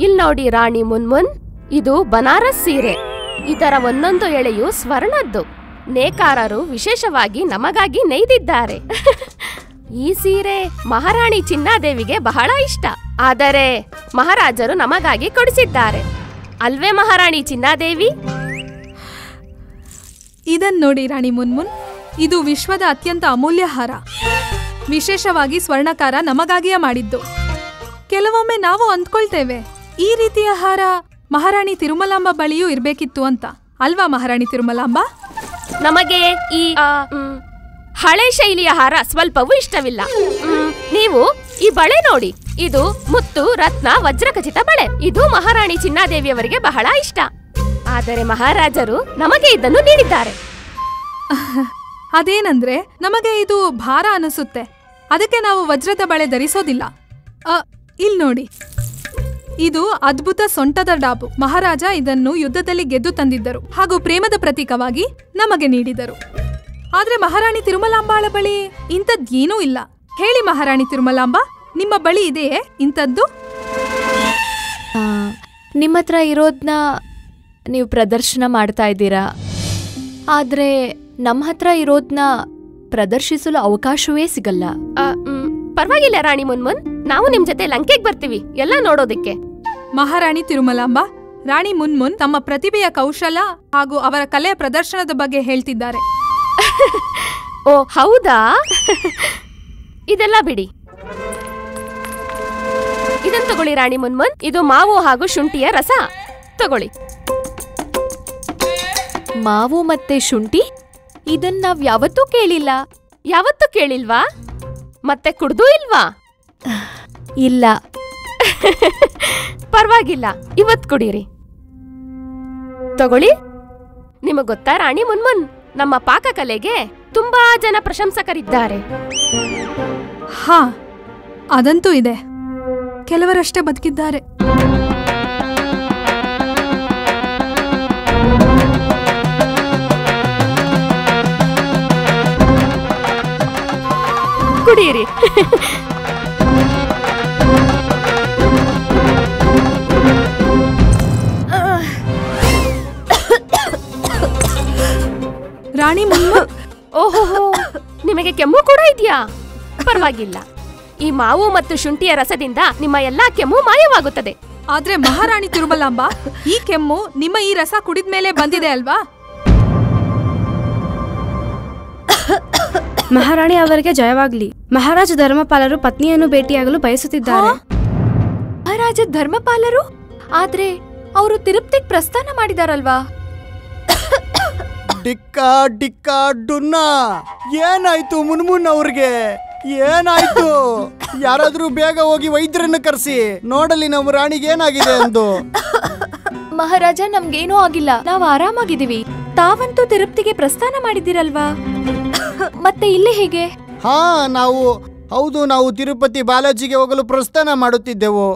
ಇಲ್ ನೋಡಿ ರಾಣಿ ಮುನ್ಮುನ್, ಇದು ಬನಾರಸ್ ಸೀರೆ. ಇದರ ಒಂದೊಂದು ಎಳೆಯು ಸ್ವರ್ಣದ್ದು. ನೇಕಾರರು ವಿಶೇಷವಾಗಿ ನಮಗಾಗಿ ನೇಯ್ದಿದ್ದಾರೆ. ಈ ಸೀರೆ ಮಹಾರಾಣಿ ಚಿನ್ನಾದೇವಿಗೆ ಬಹಳ ಇಷ್ಟ. ಆದರೆ ಮಹಾರಾಜರು ನಮಗಾಗಿ ಕೊಡಿಸಿದ್ದಾರೆ ಅಲ್ವೇ ಮಹಾರಾಣಿ ಚಿನ್ನಾದೇವಿ? ಇದನ್ ನೋಡಿ ರಾಣಿ ಮುನ್ಮುನ್, ಇದು ವಿಶ್ವದ ಅತ್ಯಂತ ಅಮೂಲ್ಯ ಹಾರ. ವಿಶೇಷವಾಗಿ ಸ್ವರ್ಣಕಾರ ನಮಗಾಗಿಯೇ ಮಾಡಿದ್ದು. ಕೆಲವೊಮ್ಮೆ ನಾವು ಅಂದ್ಕೊಳ್ತೇವೆ ಈ ರೀತಿಯ ಹಾರ ಮಹಾರಾಣಿ ತಿರುಮಲಾಂಬ ಬಳಿಯೂ ಇರ್ಬೇಕಿತ್ತು ಅಂತ, ಅಲ್ವಾ ಮಹಾರಾಣಿ ತಿರುಮಲಾಂಬ? ನಮಗೆ ಈ ಹಳೆ ಶೈಲಿಯ ಹಾರ ಸ್ವಲ್ಪವೂ ಇಷ್ಟವಿಲ್ಲ. ನೀವು ಈ ಬಳೆ ನೋಡಿ, ಇದು ಮುತ್ತು ರತ್ನ ವಜ್ರಖಚಿತ ಬಳೆ. ಇದು ಮಹಾರಾಣಿ ಚಿನ್ನಾದೇವಿಯವರಿಗೆ ಬಹಳ ಇಷ್ಟ. ಆದರೆ ಮಹಾರಾಜರು ನಮಗೆ ಇದನ್ನು ನೀಡಿದ್ದಾರೆ. ಅದೇನಂದ್ರೆ ನಮಗೆ ಇದು ಭಾರ ಅನಿಸುತ್ತೆ, ಅದಕ್ಕೆ ನಾವು ವಜ್ರದ ಬಳೆ ಧರಿಸೋದಿಲ್ಲ. ಇಲ್ ನೋಡಿ, ಇದು ಅದ್ಭುತ ಸೊಂಟದ ಡಾಬು. ಮಹಾರಾಜ ಇದನ್ನು ಯುದ್ಧದಲ್ಲಿ ಗೆದ್ದು ತಂದಿದ್ದರು ಹಾಗೂ ಪ್ರೇಮದ ಪ್ರತೀಕವಾಗಿ ನಮಗೆ ನೀಡಿದರು. ಆದ್ರೆ ಮಹಾರಾಣಿ ತಿರುಮಲಾಂಬಾಳ ಬಳಿ ಇಂಥದ್ದೇನೂ ಇಲ್ಲ. ಹೇಳಿ ಮಹಾರಾಣಿ ತಿರುಮಲಾಂಬ, ನಿಮ್ಮ ಬಳಿ ಇದೆಯೇ ಇಂಥದ್ದು? ನಿಮ್ಮ ಹತ್ರ ಇರೋದನ್ನ ನೀವು ಪ್ರದರ್ಶನ ಮಾಡ್ತಾ ಇದ್ದೀರಾ, ಆದ್ರೆ ನಮ್ಮ ಹತ್ರ ಇರೋದನ್ನ ಪ್ರದರ್ಶಿಸಲು ಅವಕಾಶವೇ ಸಿಗಲ್ಲ. ಪರವಾಗಿಲ್ಲ ರಾಣಿ ಮುನ್ಮುನ್, ನಾವು ನಿಮ್ ಜೊತೆ ಲಂಕೆಗೆ ಬರ್ತೀವಿ ಎಲ್ಲ ನೋಡೋದಕ್ಕೆ. ಮಹಾರಾಣಿ ತಿರುಮಲಾಂಬ, ರಾಣಿ ಮುನ್ಮುನ್ ತಮ್ಮ ಪ್ರತಿಭೆಯ ಕೌಶಲ ಹಾಗೂ ಅವರ ಕಲೆಯ ಪ್ರದರ್ಶನದ ಬಗ್ಗೆ ಹೇಳ್ತಿದ್ದಾರೆ. ಓ ಹೌದಾ? ಇದೆಲ್ಲ ಬಿಡಿ, ಇದನ್ ತಗೊಳ್ಳಿ ರಾಣಿ ಮುನ್ಮುನ್. ಇದು ಮಾವು ಹಾಗೂ ಶುಂಠಿಯ ರಸ. ತಗೊಳ್ಳಿ. ಮಾವು ಮತ್ತೆ ಶುಂಠಿ? ಇದನ್ನ ನಾವ್ ಯಾವತ್ತೂ ಕೇಳಿಲ್ಲ. ಯಾವತ್ತೂ ಕೇಳಿಲ್ವಾ? ಮತ್ತೆ ಕುಡ್ದೂ ಇಲ್ವಾ? ಇಲ್ಲ. ಪರವಾಗಿಲ್ಲ, ಇವತ್ ಕುಡೀರಿ. ತಗೊಳ್ಳಿ. ನಿಮಗ್ ಗೊತ್ತಾ ರಾಣಿ ಮುನ್ಮುನ್, ನಮ್ಮ ಪಾಕಕಲೆಗೆ ತುಂಬಾ ಜನ ಪ್ರಶಂಸಕರಿದ್ದಾರೆ. ಹಾ, ಅದಂತೂ ಇದೆ. ಕೆಲವರಷ್ಟೇ ಬದುಕಿದ್ದಾರೆ. ಕುಡೀರಿ. ರಾಣಿ ಮುನ್ಮುನ್, ಓಹೋ, ನಿಮಗೆ ಕೆಮ್ಮು ಕೂಡ ಇದೆಯಾ? ಪರವಾಗಿಲ್ಲ, ಈ ಮಾವು ಮತ್ತು ಶುಂಠಿಯ ರಸದಿಂದ ನಿಮ್ಮ ಎಲ್ಲಾ ಕೆಮ್ಮು ಮಾಯವಾಗುತ್ತದೆ. ಆದ್ರೆ ಮಹಾರಾಣಿ ತಿರುಮಲಾಂಬ, ಈ ಕೆಮ್ಮು ನಿಮ್ಮ ಈ ರಸ ಕುಡಿದ್ಮೇಲೆ ಬಂದಿದೆ ಅಲ್ವಾ? ಮಹಾರಾಣಿ ಅವರಿಗೆ ಜಯವಾಗ್ಲಿ. ಮಹಾರಾಜ ಧರ್ಮಪಾಲರು ಪತ್ನಿಯನ್ನು ಭೇಟಿಯಾಗಲು ಬಯಸುತ್ತಿದ್ದಾರೆ. ಮಹಾರಾಜ ಧರ್ಮಪಾಲರು? ಆದ್ರೆ ಅವರು ತಿರುಪ್ತಿಗೆ ಪ್ರಸ್ಥಾನ ಮಾಡಿದಾರಲ್ವಾ? ಡಿಕ್ಕಾ ಡಿಕ್ಕಾ ಡುನ್ನ, ಏನಾಯ್ತು ಮುನ್ಮುನ್ ಅವ್ರಿಗೆ? ಏನಾಯ್ತು? ಯಾರಾದ್ರೂ ಬೇಗ ಹೋಗಿ ವೈದ್ಯರನ್ನು ಕರೆಸಿ ನೋಡಲಿ ನಮ್ಮ ರಾಣಿಗೆ ಏನಾಗಿದೆ ಎಂದು. ಮಹಾರಾಜ, ನಮ್ಗೇನೂ ಆಗಿಲ್ಲ, ನಾವು ಆರಾಮಾಗಿದ್ದೀವಿ. ತಾವಂತೂ ತಿರುಪ್ತಿಗೆ ಪ್ರಸ್ಥಾನ ಮಾಡಿದಿರಲ್ವಾ? ಮತ್ತೆ ಇಲ್ಲಿ ಹೇಗೆ? ಹಾ, ನಾವು ತಿರುಪತಿ ಬಾಲಾಜಿಗೆ ಹೋಗಲು ಪ್ರಸ್ಥಾನ ಮಾಡುತ್ತಿದ್ದೆವು.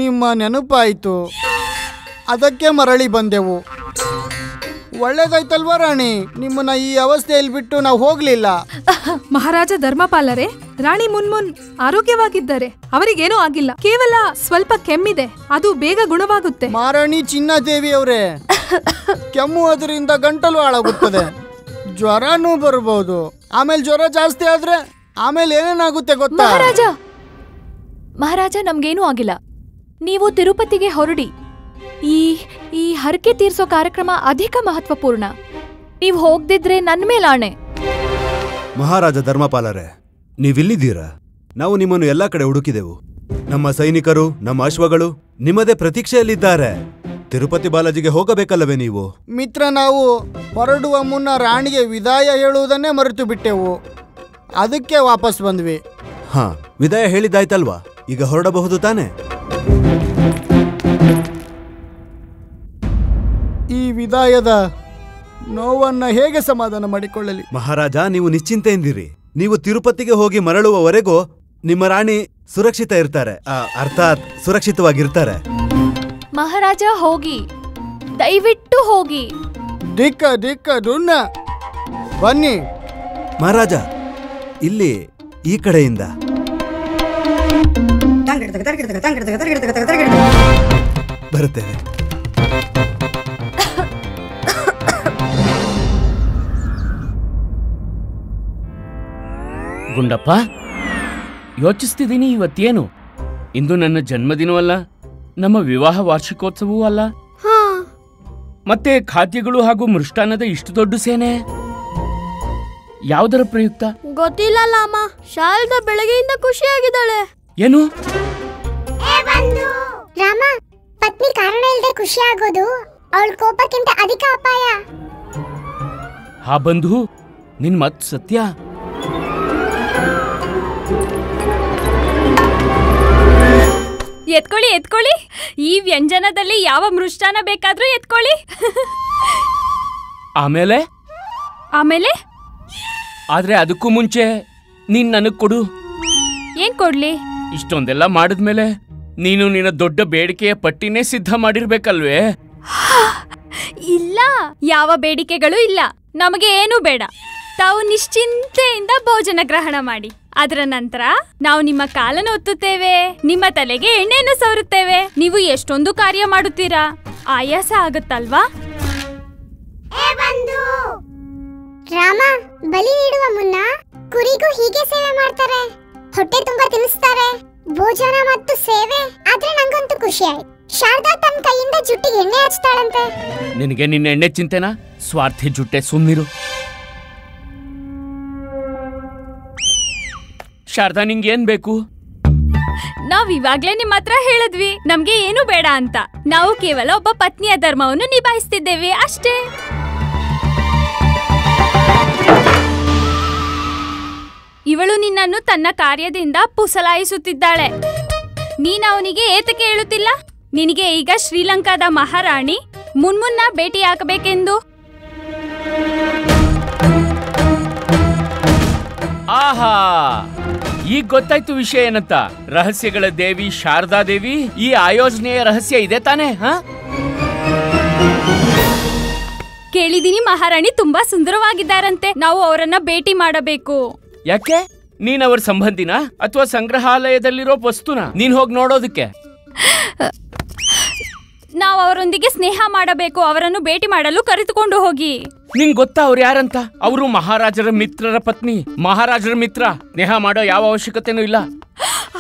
ನಿಮ್ಮ ನೆನಪಾಯಿತು, ಅದಕ್ಕೆ ಮರಳಿ ಬಂದೆವು. ಒಳ್ಳೇದಾಯ್ತಲ್ವಾ ರಾಣಿ? ನಿಮ್ಮನ್ನ ಈ ಅವಸ್ಥೆಯಲ್ಲಿ ಬಿಟ್ಟು ನಾವು ಹೋಗ್ಲಿಲ್ಲ. ಮಹಾರಾಜ ಧರ್ಮಪಾಲರೇ, ರಾಣಿ ಮುನ್ಮುನ್ ಆರೋಗ್ಯವಾಗಿದ್ದಾರೆ. ಅವರಿಗೇನೂ ಆಗಿಲ್ಲ, ಕೇವಲ ಸ್ವಲ್ಪ ಕೆಮ್ಮಿದೆ, ಅದು ಬೇಗ ಗುಣವಾಗುತ್ತೆ. ಮಹಾರಾಣಿ ಚಿನ್ನಾದೇವಿ ಅವರೇ, ಕೆಮ್ಮು ಅದರಿಂದ ಗಂಟಲು ಹಾಳಾಗುತ್ತದೆ, ಜ್ವರನೂ ಬರಬಹುದು. ಆಮೇಲೆ ಜ್ವರ ಜಾಸ್ತಿ ಆದ್ರೆ ಆಮೇಲೆ ಏನೇನಾಗುತ್ತೆ ಗೊತ್ತಾ? ಮಹಾರಾಜ, ನಮ್ಗೇನೂ ಆಗಿಲ್ಲ. ನೀವು ತಿರುಪತಿಗೆ ಹೊರಡಿ. ಈ ಹರಕೆ ತೀರ್ಸೋ ಕಾರ್ಯಕ್ರಮ ಅಧಿಕ ಮಹತ್ವಪೂರ್ಣ. ನೀವು ಹೋಗ್ದಿದ್ರೆ ನನ್ನ ಮೇಲಾಣೆ. ಮಹಾರಾಜ ಧರ್ಮಪಾಲರೇ, ನೀವಿಲ್ಲಿದ್ದೀರಾ? ನಾವು ನಿಮ್ಮನ್ನು ಎಲ್ಲಾ ಕಡೆ ಹುಡುಕಿದೆವು. ನಮ್ಮ ಸೈನಿಕರು, ನಮ್ಮ ಅಶ್ವಗಳು ನಿಮ್ಮದೇ ಪ್ರತೀಕ್ಷೆಯಲ್ಲಿದ್ದಾರೆ. ತಿರುಪತಿ ಬಾಲಾಜಿಗೆ ಹೋಗಬೇಕಲ್ಲವೇ ನೀವು? ಮಿತ್ರ, ನಾವು ಹೊರಡುವ ಮುನ್ನ ರಾಣಿಗೆ ವಿದಾಯ ಹೇಳುವುದನ್ನೇ ಮರೆತು ಬಿಟ್ಟೆವು, ಅದಕ್ಕೆ ವಾಪಸ್ ಬಂದ್ವಿ. ಹಾ, ವಿದಾಯ ಹೇಳಿದ್ದಾಯ್ತಲ್ವಾ? ಈಗ ಹೊರಡಬಹುದು ತಾನೆ? ಈ ವಿದಾಯದ ನೋವನ್ನ ಹೇಗೆ ಸಮಾಧಾನ ಮಾಡಿಕೊಳ್ಳಲಿ? ಮಹಾರಾಜ, ನೀವು ನಿಶ್ಚಿಂತೆಯಿಂದಿರಿ. ನೀವು ತಿರುಪತಿಗೆ ಹೋಗಿ ಮರಳುವವರೆಗೂ ನಿಮ್ಮ ರಾಣಿ ಸುರಕ್ಷಿತ ಇರ್ತಾರೆ, ಅರ್ಥಾತ್ ಸುರಕ್ಷಿತವಾಗಿರ್ತಾರೆ. ಮಹಾರಾಜ, ಹೋಗಿ, ದಯವಿಟ್ಟು ಹೋಗಿ. ದಿಕ್ಕ ದುನ್ನ, ಬನ್ನಿ. ಮಹಾರಾಜ, ಇಲ್ಲಿ ಈ ಕಡೆಯಿಂದ. ಬರುತ್ತೇವೆ. ಗುಂಡಪ್ಪ, ಯೋಚಿಸ್ತಿದ್ದೀನಿ, ಇವತ್ತೇನು ಇಂದು ನನ್ನ ಜನ್ಮದಿನವಲ್ಲ, ನಮ್ಮ ವಿವಾಹ ವಾರ್ಷಿಕೋತ್ಸವವೂ ಅಲ್ಲ, ಮತ್ತೆ ಖಾದ್ಯಗಳು ಹಾಗೂ ಮೃಷ್ಟಾನ್ನದ ಇಷ್ಟು ದೊಡ್ಡ ಸೇನೆ ಯಾವುದರ ಪ್ರಯುಕ್ತ ಗೊತ್ತಿಲ್ಲ ಲಾಮ. ಶಾರದಾ ಬೆಳಗ್ಗೆಯಿಂದ ಖುಷಿಯಾಗಿದ್ದಾಳೆ. ಏನು? ರಾಮ, ಪತ್ನಿ ಕಾರಣ ಇಲ್ಲದೆ ಖುಷಿ ಆಗೋದು ಅವಳ ಕೋಪಕ್ಕಿಂತ ಅಧಿಕ ಅಪಾಯ. ಹಾ ಬಂಧು, ನಿನ್ ಮತ್ ಸತ್ಯ. ಎತ್ಕೊಳ್ಳಿ ಎತ್ಕೊಳ್ಳಿ, ಈ ವ್ಯಂಜನದಲ್ಲಿ ಯಾವ ಮೃಷ್ಟಾನ ಬೇಕಾದ್ರೂ ಎತ್ಕೊಳ್ಳಿ. ಆಮೇಲೆ ಆಮೇಲೆ ಆದ್ರೆ ಅದಕ್ಕೂ ಮುಂಚೆ ನೀನ್ ನನಗ್ ಕೊಡು. ಏನ್ ಕೊಡ್ಲಿ? ಇಷ್ಟೊಂದೆಲ್ಲ ಮಾಡಿದ್ಮೇಲೆ ನೀನು ನಿನ್ನ ದೊಡ್ಡ ಬೇಡಿಕೆಯ ಪಟ್ಟಿನೇ ಸಿದ್ಧ ಮಾಡಿರ್ಬೇಕಲ್ವೇ? ಇಲ್ಲ, ಯಾವ ಬೇಡಿಕೆಗಳು ಇಲ್ಲ. ನಮಗೆ ಏನೂ ಬೇಡ. ತಾವು ನಿಶ್ಚಿಂತೆಯಿಂದ ಭೋಜನ ಗ್ರಹಣ ಮಾಡಿ. ಅದರ ನಂತರ ನಾವು ನಿಮ್ಮ ಕಾಲನ್ನು ಒತ್ತುತ್ತೇವೆ, ನಿಮ್ಮ ತಲೆಗೆ ಎಣ್ಣೆಯನ್ನು ಸವರುತ್ತೇವೆ. ನೀವು ಎಷ್ಟೊಂದು ಕಾರ್ಯ ಮಾಡುತ್ತೀರಾ, ಆಯಾಸ ಆಗುತ್ತಲ್ವಾ? ರಾಮ, ಬಲಿ ನೀಡುವ ಮುನ್ನ ಕುರಿಗೂ ಹೀಗೆ ಸೇವೆ ಮಾಡ್ತಾರೆ. ಹೊಟ್ಟೆ ತುಂಬಾ ತಿನ್ನಿಸ್ತಾರೆ. ಭೋಜನ ಮತ್ತು ಸೇವೆ. ಆದ್ರೆ ನಂಗಂತೂ ಖುಷಿ ಆಯ್ತು. ಶಾರದಾ ತನ್ನ ಕೈಯಿಂದ ಜುಟ್ಟಿಗೆ ಎಣ್ಣೆ ಹಚ್ತಾಳಂತೆ. ನಿನಗೆ ನಿನ್ನ ಎಣ್ಣೆ ಚಿಂತೆನಾ? ಸ್ವಾರ್ಥಿ ಜುಟ್ಟೆ, ಸುಮ್ನಿರು. ಶಾರದಾ, ನಿಂಗೇನ್ ಬೇಕು? ನಾವ್ ಇವಾಗ್ಲೇ ನಿಮ್ಮ ಹತ್ರ ಹೇಳಿದ್ವಿ ನಮ್ಗೆ ಏನು ಬೇಡ ಅಂತ. ನಾವು ಕೇವಲ ಒಬ್ಬ ಪತ್ನಿಯ ಧರ್ಮವನ್ನು ನಿಭಾಯಿಸ್ತಿದ್ದೇವೆ ಅಷ್ಟೇ. ಇವಳು ನಿನ್ನನ್ನು ತನ್ನ ಕಾರ್ಯದಿಂದ ಪುಸಲಾಯಿಸುತ್ತಿದ್ದಾಳೆ. ನೀನು ಅವನಿಗೆ ಏತಕ್ಕೆ ಹೇಳುತ್ತಿಲ್ಲ? ನಿನಗೆ ಈಗ ಶ್ರೀಲಂಕಾದ ಮಹಾರಾಣಿ ಮುನ್ಮುನ್ನ ಭೇಟಿಯಾಗಬೇಕೆಂದು. ಆಹಾ, ಈಗ ಗೊತ್ತಾಯ್ತು ವಿಷಯ ಏನಂತ. ರಹಸ್ಯಗಳ ದೇವಿ ಶಾರದಾ ದೇವಿ ಈ ಆಯೋಜನೆಯ ರಹಸ್ಯ ಇದೆ ತಾನೇ? ಕೇಳಿದೀನಿ, ಮಹಾರಾಣಿ ತುಂಬಾ ಸುಂದರವಾಗಿದ್ದಾರಂತೆ. ನಾವು ಅವರನ್ನ ಭೇಟಿ ಮಾಡಬೇಕು. ಯಾಕೆ? ನೀನ್ ಅವ್ರ ಸಂಬಂಧಿನ ಅಥವಾ ಸಂಗ್ರಹಾಲಯದಲ್ಲಿರೋ ವಸ್ತುನ ನೀನ್ ಹೋಗಿ ನೋಡೋದಕ್ಕೆ? ನಾವು ಅವರೊಂದಿಗೆ ಸ್ನೇಹ ಮಾಡಬೇಕು. ಅವರನ್ನು ಭೇಟಿ ಮಾಡಲು ಕರೆದುಕೊಂಡು ಹೋಗಿ. ನಿಂಗ್ ಗೊತ್ತಾ ಅವ್ರು ಯಾರಂತ? ಅವರು ಮಹಾರಾಜರ ಮಿತ್ರರ ಪತ್ನಿ. ಮಹಾರಾಜರ ಮಿತ್ರ. ಸ್ನೇಹ ಮಾಡೋ ಯಾವ ಅವಶ್ಯಕತೆನೂ ಇಲ್ಲ.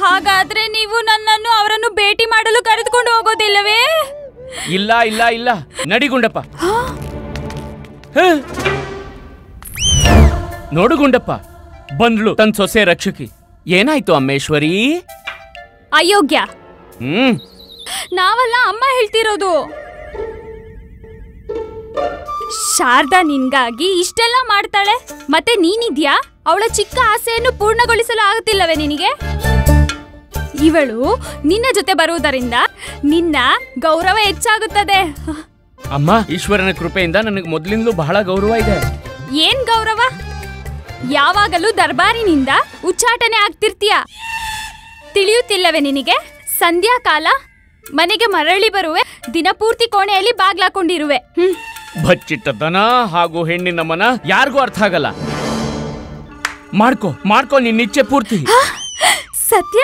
ಹಾಗಾದ್ರೆ ನೀವು ನನ್ನನ್ನು ಅವರನ್ನು ಭೇಟಿ ಮಾಡಲು ಕರೆದುಕೊಂಡು ಹೋಗೋದಿಲ್ಲವೇ? ಇಲ್ಲ ಇಲ್ಲ ಇಲ್ಲ, ನಡಿ ಗುಂಡಪ್ಪ. ನೋಡು ಗುಂಡಪ್ಪ, ಬಂದ್ಲು ತನ್ ಸೊಸೆ ರಕ್ಷಕಿ. ಏನಾಯ್ತು ಅಮ್ಮೇಶ್ವರಿ? ಅಯೋಗ್ಯ. ನಾವಲ್ಲ, ಅಮ್ಮ ಹೇಳ್ತಿರೋದು. ಶಾರದಾ ನಿನ್ಗಾಗಿ ಇಷ್ಟೆಲ್ಲ ಮಾಡ್ತಾಳೆ, ಮತ್ತೆ ನೀನಿದ್ಯಾ? ಅವಳ ಚಿಕ್ಕ ಆಸೆಯನ್ನು ಪೂರ್ಣಗೊಳಿಸಲು ಆಗುತ್ತಿಲ್ಲವೇ ನಿನಗೆ? ಇವಳು ನಿನ್ನ ಜೊತೆ ಬರುವುದರಿಂದ ನಿನ್ನ ಗೌರವ ಹೆಚ್ಚಾಗುತ್ತದೆ. ಅಮ್ಮ, ಈಶ್ವರನ ಕೃಪೆಯಿಂದ ನನಗೆ ಮೊದಲಿಂದಲೂ ಬಹಳ ಗೌರವ ಇದೆ. ಏನ್ ಗೌರವ? ಯಾವಾಗಲೂ ದರ್ಬಾರಿನಿಂದ ಉಚ್ಚಾಟನೆ ಆಗ್ತಿರ್ತೀಯ. ತಿಳಿಯುತ್ತಿಲ್ಲವೇ ನಿನಗೆ? ಸಂಧ್ಯಾ ಕಾಲ ಮನೆಗೆ ಮರಳಿ ಬರುವೆ, ದಿನಪೂರ್ತಿ ಕೋಣೆಯಲ್ಲಿ ಬಾಗ್ಲಾಕೊಂಡಿರುವೆ. ಬಚ್ಚಿಟ್ಟ ದನ ಹಾಗೂ ಹೆಣ್ಣಿನ ಮನ ಯಾರಿಗೂ ಅರ್ಥ ಆಗಲ್ಲ. ಮಾಡ್ಕೋ ನಿನ್ನ ಇಚ್ಛೆ ಪೂರ್ತಿ. ಸತ್ಯ?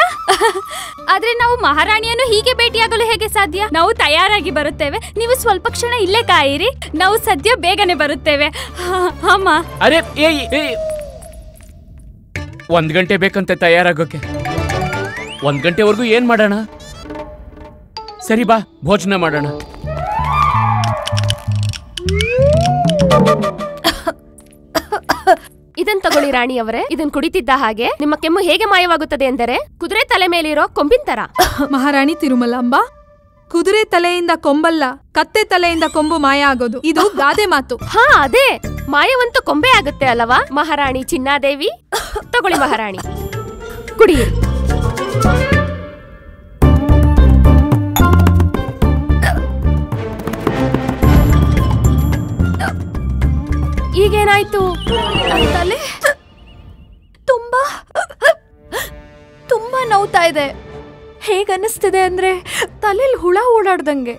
ಆದ್ರೆ ನಾವು ಮಹಾರಾಣಿಯನ್ನು ಹೀಗೆ ಭೇಟಿಯಾಗಲು ಹೇಗೆ ಸಾಧ್ಯ? ನಾವು ತಯಾರಾಗಿ ಬರುತ್ತೇವೆ, ನೀವು ಸ್ವಲ್ಪ ಕ್ಷಣ ಇಲ್ಲೇ ಕಾಯಿರಿ. ನಾವು ಸದ್ಯ ಬೇಗನೆ ಬರುತ್ತೇವೆ. ಅಮ್ಮ. ಅರೆ, 1 ಗಂಟೆ ಬೇಕಂತೆ ತಯಾರಾಗೋಕೆ. 1 ಗಂಟೆವರೆಗೂ ಏನ್ ಮಾಡೋಣ? ಸರಿ ಬಾ, ಭೋಜನ ಮಾಡೋಣ. ಇದನ್ ತಗೊಳ್ಳಿ ರಾಣಿಯವರೇ. ಇದನ್ ಕುಡಿತಿದ್ದ ಹಾಗೆ ನಿಮ್ಮ ಕೆಮ್ಮು ಹೇಗೆ ಮಾಯವಾಗುತ್ತದೆ ಎಂದರೆ ಕುದುರೆ ತಲೆ ಮೇಲಿರೋ ಕೊಂಬಿನ ತರ. ಮಹಾರಾಣಿ ತಿರುಮಲಾಂಬ, ಕುದುರೆ ತಲೆಯಿಂದ ಕೊಂಬಲ್ಲ, ಕತ್ತೆ ತಲೆಯಿಂದ ಕೊಂಬು ಮಾಯ ಆಗೋದು. ಇದು ಗಾದೆ ಮಾತು. ಹಾ, ಅದೇ ಮಾಯವಂತೂ ಕೊಂಬೆ ಆಗುತ್ತೆ ಅಲ್ಲವಾ ಮಹಾರಾಣಿ ಚಿನ್ನಾದೇವಿ? ತಗೊಳ್ಳಿ ಮಹಾರಾಣಿ, ಕುಡಿಯಿರಿ. ಈಗೇನಾಯ್ತು? ತಲೆ ತುಂಬಾ ನೋವ್ತಾ ಇದೆ. ಹೇಗನ್ನಿಸ್ತಿದೆ ಅಂದ್ರೆ ತಲೆಯಲ್ಲಿ ಹುಳ ಓಡಾಡ್ದಂಗೆ.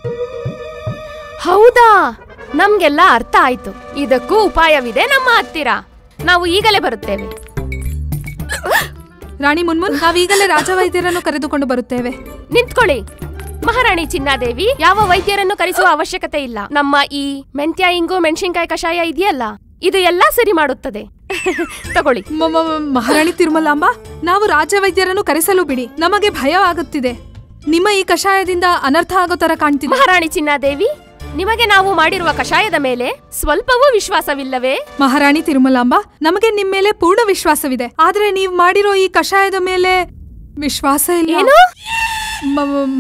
ಹೌದಾ? ನಮ್ಗೆಲ್ಲ ಅರ್ಥ ಆಯ್ತು. ಇದಕ್ಕೂ ಉಪಾಯವಿದೆ ನಮ್ಮ ಹತ್ತಿರ. ನಾವು ಈಗಲೇ ಬರುತ್ತೇವೆ. ರಾಣಿ ಮುನ್ಮುನ್, ನಾವೀಗಲೇ ರಾಜವೈದ್ಯರನ್ನು ಕರೆದುಕೊಂಡು ಬರುತ್ತೇವೆ. ನಿಂತ್ಕೊಳ್ಳಿ. ಮಹಾರಾಣಿ ಚಿನ್ನಾದೇವಿ, ಯಾವ ವೈದ್ಯರನ್ನು ಕರೆಸುವ ಅವಶ್ಯಕತೆ ಇಲ್ಲ. ನಮ್ಮ ಈ ಮೆಂತ್ಯ ಇಂಗು ಮೆಣಸಿನ್ಕಾಯಿ ಕಷಾಯ ಇದೆಯಲ್ಲ, ಇದು ಎಲ್ಲಾ ಸರಿ ಮಾಡುತ್ತದೆ. ತಗೊಳ್ಳಿ. ಮಹಾರಾಣಿ ತಿರುಮಲಾಂಬ, ನಾವು ರಾಜವೈದ್ಯರನ್ನು ಕರೆಸಲು ಬಿಡಿ. ನಮಗೆ ಭಯವಾಗುತ್ತಿದೆ. ನಿಮ್ಮ ಈ ಕಷಾಯದಿಂದ ಅನರ್ಥ ಆಗೋ ತರ ಕಾಣ್ತಿದೆ. ಮಹಾರಾಣಿ ಚಿನ್ನಾದೇವಿ, ನಿಮಗೆ ನಾವು ಮಾಡಿರುವ ಕಷಾಯದ ಮೇಲೆ ಸ್ವಲ್ಪವೂ ವಿಶ್ವಾಸವಿಲ್ಲವೇ? ಮಹಾರಾಣಿ ತಿರುಮಲಾಂಬ, ನಮಗೆ ನಿಮ್ಮ ಮೇಲೆ ಪೂರ್ಣ ವಿಶ್ವಾಸವಿದೆ. ಆದ್ರೆ ನೀವು ಮಾಡಿರೋ ಈ ಕಷಾಯದ ಮೇಲೆ ವಿಶ್ವಾಸ ಇಲ್ಲ. ಏನು?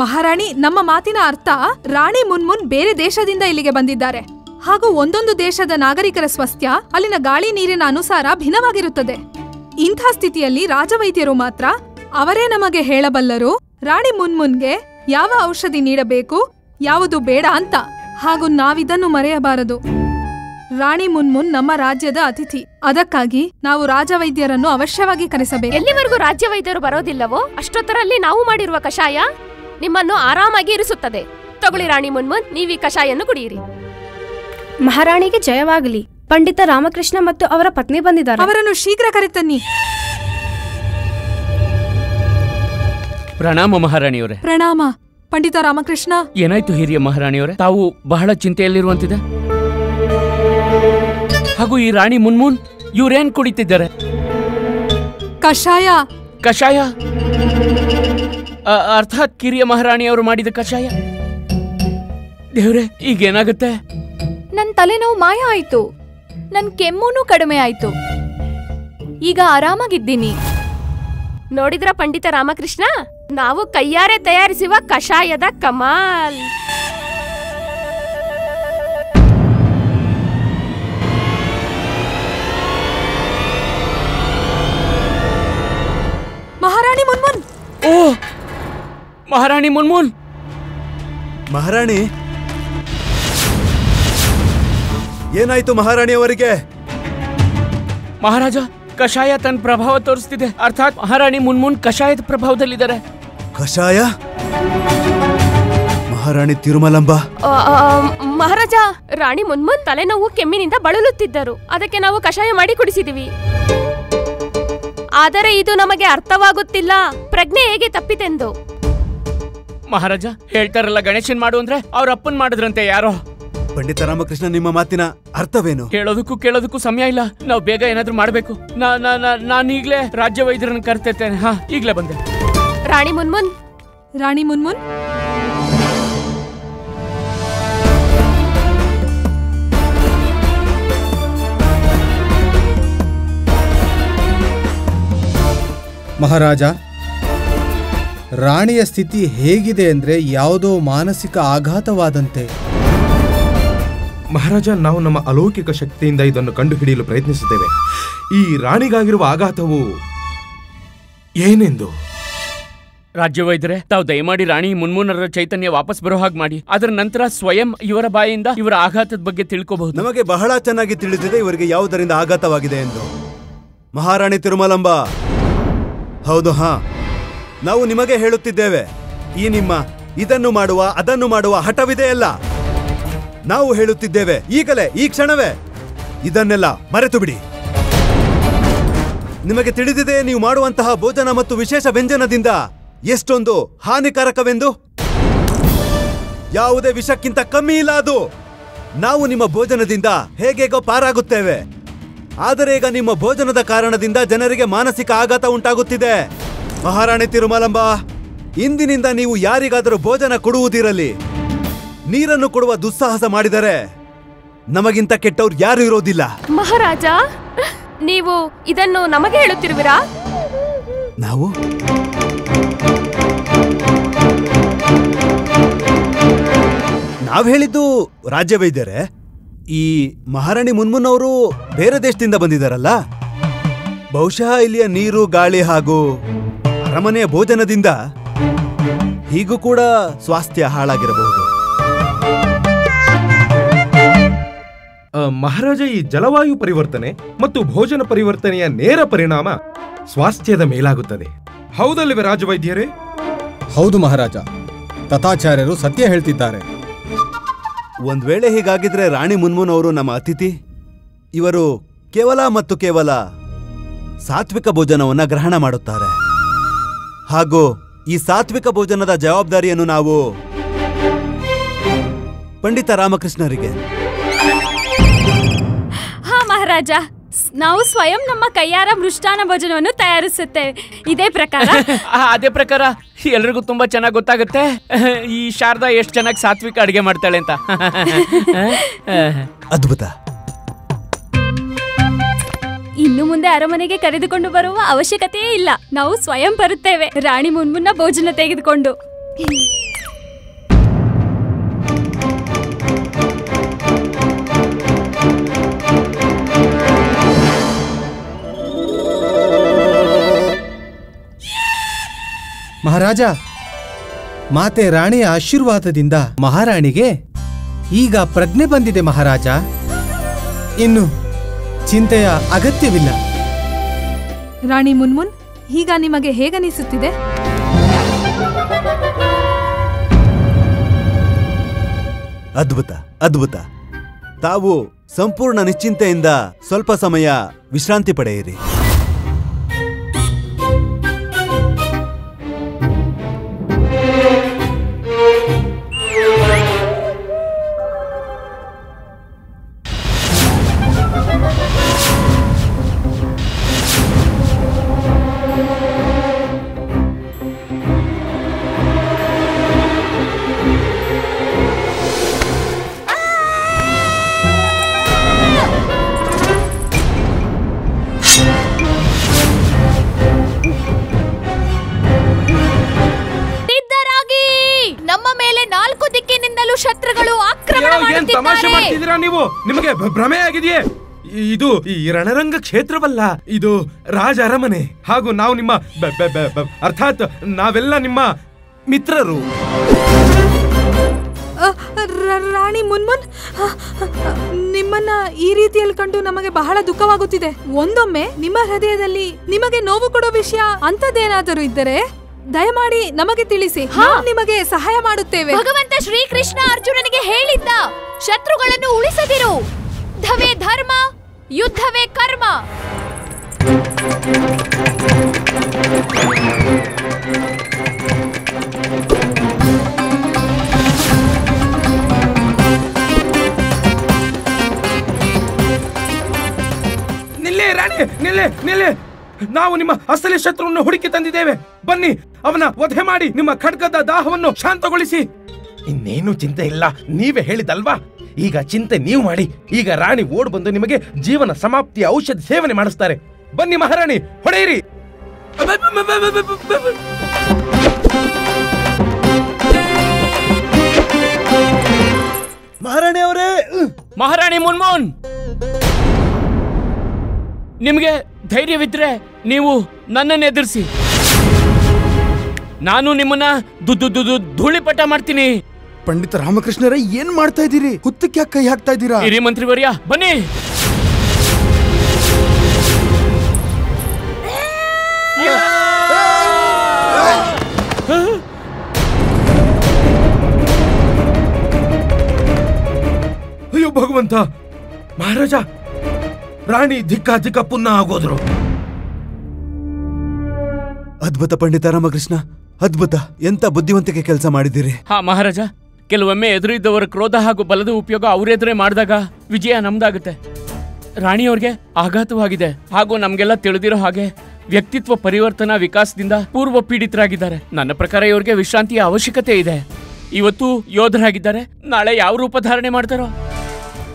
ಮಹಾರಾಣಿ, ನಮ್ಮ ಮಾತಿನ ಅರ್ಥ, ರಾಣಿ ಮುನ್ಮುನ್ ಬೇರೆ ದೇಶದಿಂದ ಇಲ್ಲಿಗೆ ಬಂದಿದ್ದಾರೆ. ಹಾಗೂ ಒಂದೊಂದು ದೇಶದ ನಾಗರಿಕರ ಸ್ವಾಸ್ಥ್ಯ ಅಲ್ಲಿನ ಗಾಳಿ ನೀರಿನ ಅನುಸಾರ ಭಿನ್ನವಾಗಿರುತ್ತದೆ. ಇಂಥ ಸ್ಥಿತಿಯಲ್ಲಿ ರಾಜವೈದ್ಯರು ಮಾತ್ರ ಅವರೇ ನಮಗೆ ಹೇಳಬಲ್ಲರು ರಾಣಿ ಮುನ್ಮುನ್ಗೆ ಯಾವ ಔಷಧಿ ನೀಡಬೇಕು, ಯಾವುದು ಬೇಡ ಅಂತ. ಹಾಗೂ ನಾವಿದನ್ನು ಮರೆಯಬಾರದು. ರಾಣಿ ಮುನ್ಮುನ್ ನಮ್ಮ ರಾಜ್ಯದ ಅತಿಥಿ. ಅದಕ್ಕಾಗಿ ನಾವು ರಾಜವೈದ್ಯರನ್ನು ಅವಶ್ಯವಾಗಿ ಕರೆಸಬೇಕು. ಎಲ್ಲಿವರೆಗೂ ರಾಜ್ಯವೈದ್ಯರು ಬರೋದಿಲ್ಲವೋ ಅಷ್ಟೊತ್ತರಲ್ಲಿ ನಾವು ಮಾಡಿರುವ ಕಷಾಯ ನಿಮ್ಮನ್ನು ಆರಾಮಾಗಿ ಇರಿಸುತ್ತದೆ. ತಗೊಳ್ಳಿ ರಾಣಿ ಮುನ್ಮುನ್, ನೀವೀ ಕಷಾಯನ್ನು ಕುಡಿಯಿರಿ. ಮಹಾರಾಣಿಗೆ ಜಯವಾಗಲಿ. ಪಂಡಿತ ರಾಮಕೃಷ್ಣ ಮತ್ತು ಅವರ ಪತ್ನಿ ಬಂದಿದ್ದಾರೆ. ಅವರನ್ನು ಶೀಘ್ರ ಕರೆತನ್ನಿ. ಪ್ರಣಾಮ ಮಹಾರಾಣಿಯವರೇ. ಪ್ರಣಾಮ ಪಂಡಿತ ರಾಮಕೃಷ್ಣ. ಏನಾಯ್ತು ಹಿರಿಯ ಮಹಾರಾಣಿಯವರೇ? ತಾವು ಬಹಳ ಚಿಂತೆಯಲ್ಲಿರುವಂತಿದೆ. ಹಾಗೂ ಈ ರಾಣಿ ಮುನ್ಮುನ್ ಇವ್ರೇನ್ ಕುಡಿತಿದ್ದಾರೆ? ಕಷಾಯ. ಕಷಾಯ? ಅರ್ಥಾತ್ ಕಿರಿಯ ಮಹಾರಾಣಿಯವರು ಮಾಡಿದ ಕಷಾಯ? ದೇವ್ರೆ, ಈಗೇನಾಗುತ್ತೆ? ನನ್ ತಲೆನೋವು ಮಾಯ ಆಯ್ತು. ನನ್ ಕೆಮ್ಮೂನು ಕಡಿಮೆ ಆಯ್ತು. ಈಗ ಆರಾಮಾಗಿದ್ದೀನಿ. ನೋಡಿದ್ರ ಪಂಡಿತ ರಾಮಕೃಷ್ಣ, ನಾವು ಕೈಯಾರೆ ತಯಾರಿಸುವ ಕಷಾಯದ ಕಮಾಲ್. ಮಹಾರಾಣಿ ಮುನ್ಮುನ್. ಓ, ಮಹಾರಾಣಿ ಮುನ್ಮುನ್. ಮಹಾರಾಣಿ, ಏನಾಯ್ತು ಮಹಾರಾಣಿಯವರಿಗೆ? ಮಹಾರಾಜ, ಕಷಾಯ ತನ್ನ ಪ್ರಭಾವ ತೋರಿಸ್ತಿದೆ. ಅರ್ಥಾತ್ ಮಹಾರಾಣಿ ಮುನ್ಮುನ್ ಕಷಾಯದ ಪ್ರಭಾವದಲ್ಲಿದ್ದಾರೆ. ಕಷಾಯ? ಮಹಾರಾಣಿ ತಿರುಮಲಾಂಬ. ಮಹಾರಾಜ, ರಾಣಿ ಮುನ್ಮುನ್ ತಲೆನೋವು ಕೆಮ್ಮಿನಿಂದ ಬಳಲುತ್ತಿದ್ದರು. ಅದಕ್ಕೆ ನಾವು ಕಷಾಯ ಮಾಡಿ ಕುಡಿಸಿದಿವಿ. ಆದರೆ ಇದು ನಮಗೆ ಅರ್ಥವಾಗುತ್ತಿಲ್ಲ, ಪ್ರಜ್ಞೆ ಹೇಗೆ ತಪ್ಪಿತೆಂದು. ಮಹಾರಾಜ, ಹೇಳ್ತಾರಲ್ಲ ಗಣೇಶನ್ ಮಾಡು ಅಂದ್ರೆ ಅವ್ರ ಅಪ್ಪನ್ ಮಾಡಿದ್ರಂತೆ ಯಾರೋ. ಪಂಡಿತ ರಾಮಕೃಷ್ಣ, ನಿಮ್ಮ ಮಾತಿನ ಅರ್ಥವೇನು? ಕೇಳೋದಕ್ಕೂ ಸಮಯ ಇಲ್ಲ. ನಾವು ಬೇಗ ಏನಾದ್ರೂ ಮಾಡ್ಬೇಕು. ನಾನು ಈಗ್ಲೇ ರಾಜ್ಯ ವೈದ್ಯರನ್ನು ಕರ್ತೇನೆ. ಹಾ, ಈಗ್ಲೇ ಬಂದೆ. ರಾಣಿ ಮುನ್ಮುನ್. ರಾಣಿ ಮುನ್ಮುನ್. ಮಹಾರಾಜ, ರಾಣಿಯ ಸ್ಥಿತಿ ಹೇಗಿದೆ ಅಂದ್ರೆ ಯಾವುದೋ ಮಾನಸಿಕ ಆಘಾತವಾದಂತೆ. ಮಹಾರಾಜ, ನಾವು ನಮ್ಮ ಅಲೌಕಿಕ ಶಕ್ತಿಯಿಂದ ಇದನ್ನು ಕಂಡುಹಿಡಿಯಲು ಪ್ರಯತ್ನಿಸುತ್ತೇವೆ. ಈ ರಾಣಿಗಾಗಿರುವ ಆಘಾತವು ಏನೆಂದು? ರಾಜ್ಯ ವೈದ್ಯರೇ, ತಾವು ದಯಮಾಡಿ ರಾಣಿ ಮುನ್ಮುನ್ನರ ಚೈತನ್ಯ ವಾಪಸ್ ಬರೋ ಹಾಗೆ ಮಾಡಿ. ಅದರ ನಂತರ ಸ್ವಯಂ ಇವರ ಬಾಯಿಂದ ಇವರ ಆಘಾತದ ಬಗ್ಗೆ ತಿಳ್ಕೋಬಹುದು. ನಮಗೆ ಬಹಳ ಚೆನ್ನಾಗಿ ತಿಳಿದಿದೆ ಇವರಿಗೆ ಯಾವುದರಿಂದ ಆಘಾತವಾಗಿದೆ ಎಂದು. ಮಹಾರಾಣಿ ತಿರುಮಲಾಂಬ. ಹೌದು, ಹಾ, ನಾವು ನಿಮಗೆ ಹೇಳುತ್ತಿದ್ದೇವೆ, ಈ ನಿಮ್ಮ ಇದನ್ನು ಮಾಡುವ ಅದನ್ನು ಮಾಡುವ ಹಠವಿದೆಯಲ್ಲ. ನಾವು ಹೇಳುತ್ತಿದ್ದೇವೆ ಈಗಲೇ, ಈ ಕ್ಷಣವೇ ಇದನ್ನೆಲ್ಲ ಮರೆತು ಬಿಡಿ. ನಿಮಗೆ ತಿಳಿದಿದೆ ನೀವು ಮಾಡುವಂತಹ ಭೋಜನ ಮತ್ತು ವಿಶೇಷ ವ್ಯಂಜನದಿಂದ ಎಷ್ಟೊಂದು ಹಾನಿಕಾರಕವೆಂದು. ಯಾವುದೇ ವಿಷಕ್ಕಿಂತ ಕಮ್ಮಿ ಇಲ್ಲ ಅದು. ನಾವು ನಿಮ್ಮ ಭೋಜನದಿಂದ ಹೇಗೇಗೋ ಪಾರಾಗುತ್ತೇವೆ. ಆದರೆ ಈಗ ನಿಮ್ಮ ಭೋಜನದ ಕಾರಣದಿಂದ ಜನರಿಗೆ ಮಾನಸಿಕ ಆಘಾತ ಉಂಟಾಗುತ್ತಿದೆ. ಮಹಾರಾಣಿ ತಿರುಮಲಾಂಬ, ಇಂದಿನಿಂದ ನೀವು ಯಾರಿಗಾದರೂ ಭೋಜನ ಕೊಡುವುದಿರಲಿ, ನೀರನ್ನು ಕೊಡುವ ದುಸ್ಸಾಹಸ ಮಾಡಿದರೆ ನಮಗಿಂತ ಕೆಟ್ಟವ್ರು ಯಾರು ಇರೋದಿಲ್ಲ. ಮಹಾರಾಜ, ನೀವು ಇದನ್ನು ನಮಗೆ ಹೇಳುತ್ತಿರುವಿರಾ? ನಾವು ಹೇಳಿದ್ದು ರಾಜ್ಯ ವೈದ್ಯರೇ, ಈ ಮಹಾರಾಣಿ ಮುನ್ಮುನ್ ಅವರು ಬೇರೆ ದೇಶದಿಂದ ಬಂದಿದ್ದಾರಲ್ಲ, ಬಹುಶಃ ಇಲ್ಲಿಯ ನೀರು ಗಾಳಿ ಹಾಗೂ ಅರಮನೆಯ ಭೋಜನದಿಂದ ಹೀಗೂ ಕೂಡ ಸ್ವಾಸ್ಥ್ಯ ಹಾಳಾಗಿರಬಹುದು. ಮಹಾರಾಜ, ಈ ಜಲವಾಯು ಪರಿವರ್ತನೆ ಮತ್ತು ಭೋಜನ ಪರಿವರ್ತನೆಯ ನೇರ ಪರಿಣಾಮ ಸ್ವಾಸ್ಥ್ಯದ ಮೇಲಾಗುತ್ತದೆ. ಹೌದಲ್ಲವೇ ರಾಜವೈದ್ಯರೇ? ಹೌದು ಮಹಾರಾಜ, ತಥಾಚಾರ್ಯರು ಸತ್ಯ ಹೇಳ್ತಿದ್ದಾರೆ. ಒಂದ್ ವೇಳೆ ಹೀಗಾಗಿದ್ರೆ ರಾಣಿ ಮುನ್ಮುನ್ ಅವರು ನಮ್ಮ ಅತಿಥಿ. ಇವರು ಕೇವಲ ಮತ್ತು ಕೇವಲ ಸಾತ್ವಿಕ ಭೋಜನವನ್ನ ಗ್ರಹಣ ಮಾಡುತ್ತಾರೆ. ಹಾಗೂ ಈ ಸಾತ್ವಿಕ ಭೋಜನದ ಜವಾಬ್ದಾರಿಯನ್ನು ನಾವು ಪಂಡಿತ ರಾಮಕೃಷ್ಣರಿಗೆ. ಹಾ ಮಹಾರಾಜ, ನಾವು ಸ್ವಯಂ ನಮ್ಮ ಕೈಯಾರ ಮೃಷ್ಟಾನ ಭೋಜನವನ್ನು ತಯಾರಿಸುತ್ತೇವೆ. ಇದೇ ಪ್ರಕಾರ ಅದೇ ಪ್ರಕಾರ ಎಲ್ರಿಗೂ ತುಂಬಾ ಚೆನ್ನಾಗಿ ಗೊತ್ತಾಗುತ್ತೆ ಈ ಶಾರದಾ ಎಷ್ಟು ಚೆನ್ನಾಗಿ ಸಾತ್ವಿಕ ಅಡಿಗೆ ಮಾಡ್ತಾಳೆ ಅಂತ. ಅದ್ಭುತ. ಇನ್ನು ಮುಂದೆ ಅರಮನೆಗೆ ಕರೆದುಕೊಂಡು ಬರುವ ಅವಶ್ಯಕತೆಯೇ ಇಲ್ಲ. ನಾವು ಸ್ವಯಂ ಬರುತ್ತೇವೆ ರಾಣಿ ಮುನ್ಮುನ್ನ ಭೋಜನ ತೆಗೆದುಕೊಂಡು. ಮಹಾರಾಜ, ಮಾತೆ ರಾಣಿಯ ಆಶೀರ್ವಾದದಿಂದ ಮಹಾರಾಣಿಗೆ ಈಗ ಪ್ರಜ್ಞೆ ಬಂದಿದೆ ಮಹಾರಾಜ. ಇನ್ನು ಚಿಂತೆಯ ಅಗತ್ಯವಿಲ್ಲ. ರಾಣಿ ಮುನ್ಮುನ್, ಈಗ ನಿಮಗೆ ಹೇಗನಿಸುತ್ತಿದೆ? ಅದ್ಭುತ, ಅದ್ಭುತ. ತಾವು ಸಂಪೂರ್ಣ ನಿಶ್ಚಿಂತೆಯಿಂದ ಸ್ವಲ್ಪ ಸಮಯ ವಿಶ್ರಾಂತಿ ಪಡೆಯಿರಿ. ಶತ್ರುಗಳು ಆಕ್ರಮಣ ಮಾಡುತ್ತಿದ್ದಾರೆ. ನೀವು ನಿಮಗೆ ಭ್ರಮೆ ಆಗಿದೆಯೇ? ಇದು ಈ ರಣರಂಗ ಕ್ಷೇತ್ರವಲ್ಲ, ಇದು ರಾಜ ಅರಮನೆ. ಹಾಗೂ ನಾವು ನಿಮ್ಮ ಅರ್ಥಾತ್ ನಾವೆಲ್ಲ ನಿಮ್ಮ ಮಿತ್ರರು. ರಾಣಿ ಮುನ್ಮುನ್, ನಿಮ್ಮನ್ನ ಈ ರೀತಿಯಲ್ಲಿ ಕಂಡು ನಮಗೆ ಬಹಳ ದುಃಖವಾಗುತ್ತಿದೆ. ಒಂದೊಮ್ಮೆ ನಿಮ್ಮ ಹೃದಯದಲ್ಲಿ ನಿಮಗೆ ನೋವು ಕೊಡೋ ವಿಷಯ ಅಂತದೇನಾದರೂ ಇದ್ದರೆ ದಯಮಾಡಿ ನಮಗೆ ತಿಳಿಸಿ. ನಿಮಗೆ ಸಹಾಯ ಮಾಡುತ್ತೇವೆ. ಭಗವಂತ ಶ್ರೀಕೃಷ್ಣ ಅರ್ಜುನನಿಗೆ ಹೇಳಿದ್ದ, ಶತ್ರುಗಳನ್ನು ಉಳಿಸದಿರು. ಯುದ್ಧವೇ ಧರ್ಮ, ಯುದ್ಧವೇ ಕರ್ಮ. ನಿಲ್ಲಿ ರಾಣಿ, ನಿಲ್ಲಿ ನಿಲ್ಲಿ. ನಾವು ನಿಮ್ಮ ಅಸಲಿ ಶತ್ರುವನ್ನು ಹುಡುಕಿ ತಂದಿದ್ದೇವೆ. ಬನ್ನಿ, ಅವನ ವಧೆ ಮಾಡಿ ನಿಮ್ಮ ಖಡ್ಗದ ದಾಹವನ್ನು ಶಾಂತಗೊಳಿಸಿ. ಇನ್ನೇನು ಚಿಂತೆ ಇಲ್ಲ, ನೀವೇ ಹೇಳಿದಲ್ವಾ. ಈಗ ಚಿಂತೆ ನೀವು ಮಾಡಿ. ಈಗ ರಾಣಿ ಓಡ್ ಬಂದು ನಿಮಗೆ ಜೀವನ ಸಮಾಪ್ತಿಯ ಔಷಧಿ ಸೇವನೆ ಮಾಡಿಸ್ತಾರೆ. ಬನ್ನಿ ಮಹಾರಾಣಿ, ಹೊಡೆಯಿರಿ. ಮಹಾರಾಣಿ ಅವರೇ, ಮಹಾರಾಣಿ ಮುನ್ಮುನ್, ನಿಮಗೆ ಧೈರ್ಯವಿದ್ರೆ ನೀವು ನನ್ನನ್ನು ಎದುರಿಸಿ. ನಾನು ನಿಮ್ಮನ್ನ ಧೂಳಿಪಟ ಮಾಡ್ತೀನಿ. ಪಂಡಿತ ರಾಮಕೃಷ್ಣರೇ, ಏನ್ ಮಾಡ್ತಾ ಇದ್ದೀರಿ? ಹುತ್ತಕ್ಕೆ ಯಾಕೆ ಕೈ ಹಾಕ್ತಾ ಇದ್ದೀರಾ? ಹಿರಿ ಮಂತ್ರಿವರ್ಯ, ಬನ್ನಿ. ಅಯ್ಯೋ ಭಗವಂತ, ಮಹಾರಾಜ, ರಾಣಿ ಧಿಕ್ಕ ಪುನಃ ಆಗೋದ್ರು. ಅದ್ಭುತ ಪಂಡಿತ ರಾಮಕೃಷ್ಣ, ಅದ್ಭುತ. ಎಂತ ಬುದ್ಧಿವಂತಿಕೆ ಕೆಲಸ ಮಾಡಿದ್ದೀರಿ. ಹಾ ಮಹಾರಾಜ, ಕೆಲವೊಮ್ಮೆ ಎದುರಿದ್ದವರ ಕ್ರೋಧ ಹಾಗೂ ಬಲದ ಉಪಯೋಗ ಅವರೆದುರೇ ಮಾಡಿದಾಗ ವಿಜಯ ನಮ್ದಾಗುತ್ತೆ. ರಾಣಿಯವ್ರಿಗೆ ಆಘಾತವಾಗಿದೆ ಹಾಗೂ ನಮ್ಗೆಲ್ಲ ತಿಳಿದಿರೋ ಹಾಗೆ ವ್ಯಕ್ತಿತ್ವ ಪರಿವರ್ತನಾ ವಿಕಾಸದಿಂದ ಪೂರ್ವ ಪೀಡಿತರಾಗಿದ್ದಾರೆ. ನನ್ನ ಪ್ರಕಾರ ಇವ್ರಿಗೆ ವಿಶ್ರಾಂತಿಯ ಅವಶ್ಯಕತೆ ಇದೆ. ಇವತ್ತು ಯೋಧರಾಗಿದ್ದಾರೆ, ನಾಳೆ ಯಾವ ರೂಪ ಧಾರಣೆ ಮಾಡ್ತಾರೋ.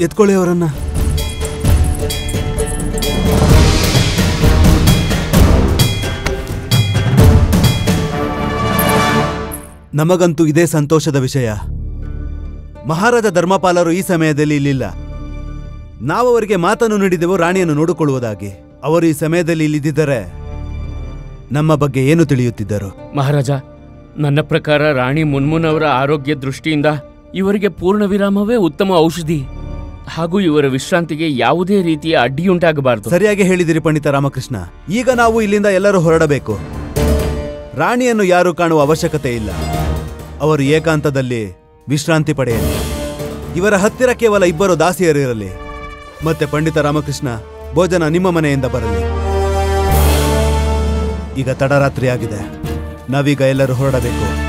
ಎತ್ಕೊಳ್ಳಿ ಅವರನ್ನ. ನಮಗಂತೂ ಇದೇ ಸಂತೋಷದ ವಿಷಯ. ಮಹಾರಾಜ ಧರ್ಮಪಾಲರು ಈ ಸಮಯದಲ್ಲಿ ಇಲ್ಲಿಲ್ಲ. ನಾವು ಅವರಿಗೆ ಮಾತನ್ನು ನೀಡಿದೆವು ರಾಣಿಯನ್ನು ನೋಡಿಕೊಳ್ಳುವುದಾಗಿ. ಅವರು ಈ ಸಮಯದಲ್ಲಿ ಇಲ್ಲಿದ್ದರೆ ನಮ್ಮ ಬಗ್ಗೆ ಏನು ತಿಳಿಯುತ್ತಿದ್ದರು? ಮಹಾರಾಜ, ನನ್ನ ಪ್ರಕಾರ ರಾಣಿ ಮುನ್ಮುನ್ ಅವರ ಆರೋಗ್ಯ ದೃಷ್ಟಿಯಿಂದ ಇವರಿಗೆ ಪೂರ್ಣ ವಿರಾಮವೇ ಉತ್ತಮ ಔಷಧಿ ಹಾಗೂ ಇವರ ವಿಶ್ರಾಂತಿಗೆ ಯಾವುದೇ ರೀತಿಯ ಅಡ್ಡಿಯುಂಟಾಗಬಾರದು. ಸರಿಯಾಗಿ ಹೇಳಿದಿರಿ ಪಂಡಿತ ರಾಮಕೃಷ್ಣ. ಈಗ ನಾವು ಇಲ್ಲಿಂದ ಎಲ್ಲರೂ ಹೊರಡಬೇಕು. ರಾಣಿಯನ್ನು ಯಾರು ಕಾಣುವ ಅವಶ್ಯಕತೆ ಇಲ್ಲ. ಅವರು ಏಕಾಂತದಲ್ಲಿ ವಿಶ್ರಾಂತಿ ಪಡೆಯಲಿ. ಇವರ ಹತ್ತಿರ ಕೇವಲ ಇಬ್ಬರು ದಾಸಿಯರಿರಲಿ. ಮತ್ತೆ ಪಂಡಿತ ರಾಮಕೃಷ್ಣ, ಭೋಜನ ನಿಮ್ಮ ಮನೆಯಿಂದ ಬರಲಿ. ಈಗ ತಡರಾತ್ರಿ ಆಗಿದೆ. ನಾವೀಗ ಎಲ್ಲರೂ ಹೊರಡಬೇಕು.